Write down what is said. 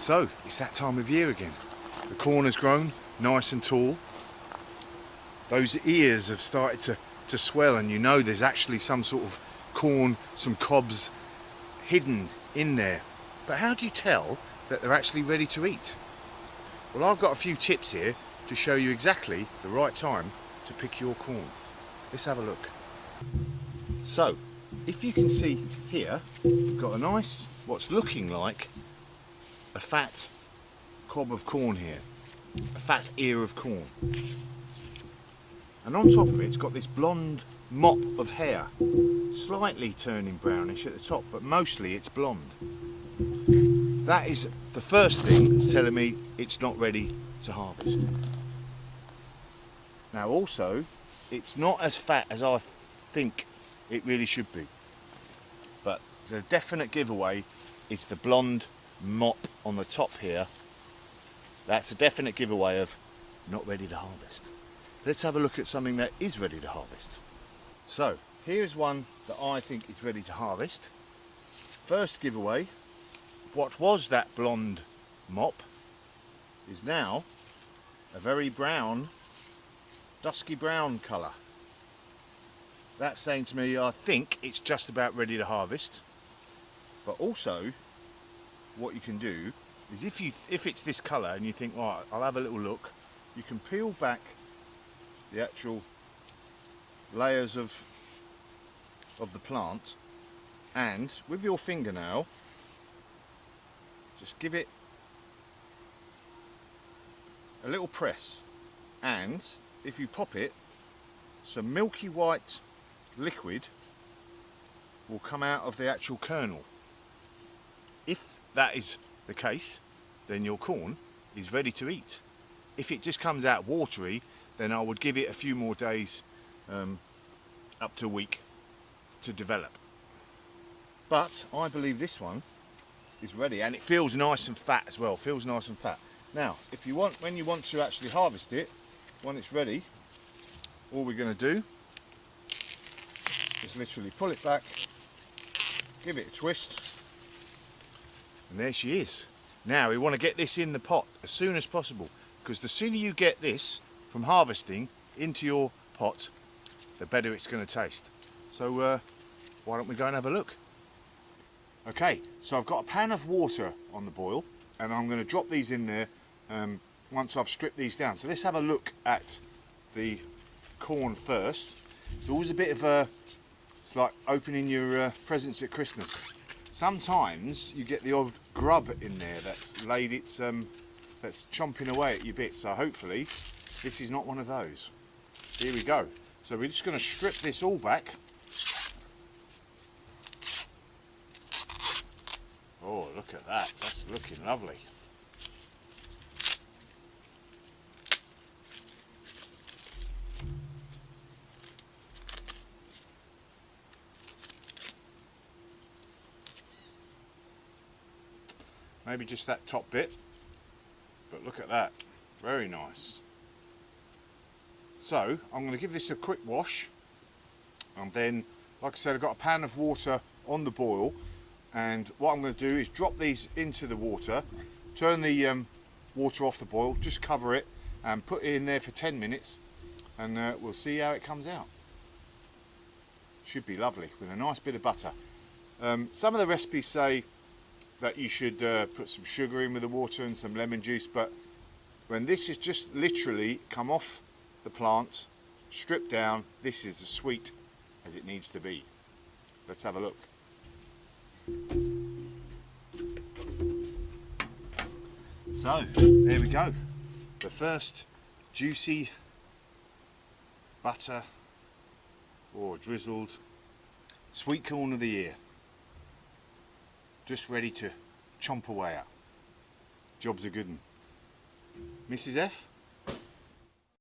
So, it's that time of year again. The corn has grown nice and tall. Those ears have started to swell, and you know there's actually some sort of corn, some cobs hidden in there. But how do you tell that they're actually ready to eat? Well, I've got a few tips here to show you exactly the right time to pick your corn. Let's have a look. So, if you can see here, we've got a nice, what's looking like a fat cob of corn here, a fat ear of corn. And on top of it, it's got this blonde mop of hair, slightly turning brownish at the top, but mostly it's blonde. That is the first thing that's telling me it's not ready to harvest. Now also, it's not as fat as I think it really should be. But the definite giveaway is the blonde mop on the top here. That's a definite giveaway of not ready to harvest. Let's have a look at something that is ready to harvest. So, here's one that I think is ready to harvest. First giveaway, what was that blonde mop is now a very brown, dusky brown colour. That's saying to me, I think it's just about ready to harvest. But also, what you can do is if it's this colour and you think, right, I'll have a little look, you can peel back the actual layers of the plant, and with your fingernail just give it a little press, and if you pop it, some milky white liquid will come out of the actual kernel. If that is the case, then your corn is ready to eat. If it just comes out watery, then I would give it a few more days, up to a week, to develop. But I believe this one is ready, and it feels nice and fat as well. Feels nice and fat. Now, if you want, when you want to actually harvest it, when it's ready, all we're going to do is literally pull it back, give it a twist, and there she is. Now we want to get this in the pot as soon as possible, because the sooner you get this from harvesting into your pot, the better it's going to taste. So why don't we go and have a look? Okay, so I've got a pan of water on the boil, and I'm going to drop these in there once I've stripped these down. So let's have a look at the corn first. It's always a bit of it's like opening your presents at Christmas. Sometimes you get the odd grub in there that's laid its that's chomping away at your bits. So hopefully this is not one of those. Here we go. So we're just going to strip this all back. Oh, look at that. That's looking lovely. Maybe just that top bit, but look at that, very nice. So I'm going to give this a quick wash, and then, like I said, I've got a pan of water on the boil, and what I'm going to do is drop these into the water, turn the water off the boil, just cover it and put it in there for 10 minutes, and we'll see how it comes out. Should be lovely with a nice bit of butter. Some of the recipes say that you should put some sugar in with the water and some lemon juice, but when this is just literally come off the plant, stripped down, this is as sweet as it needs to be. Let's have a look. So there we go, the first juicy butter or drizzled sweet corn of the year. Just ready to chomp away at. Job's a good one. Mrs. F?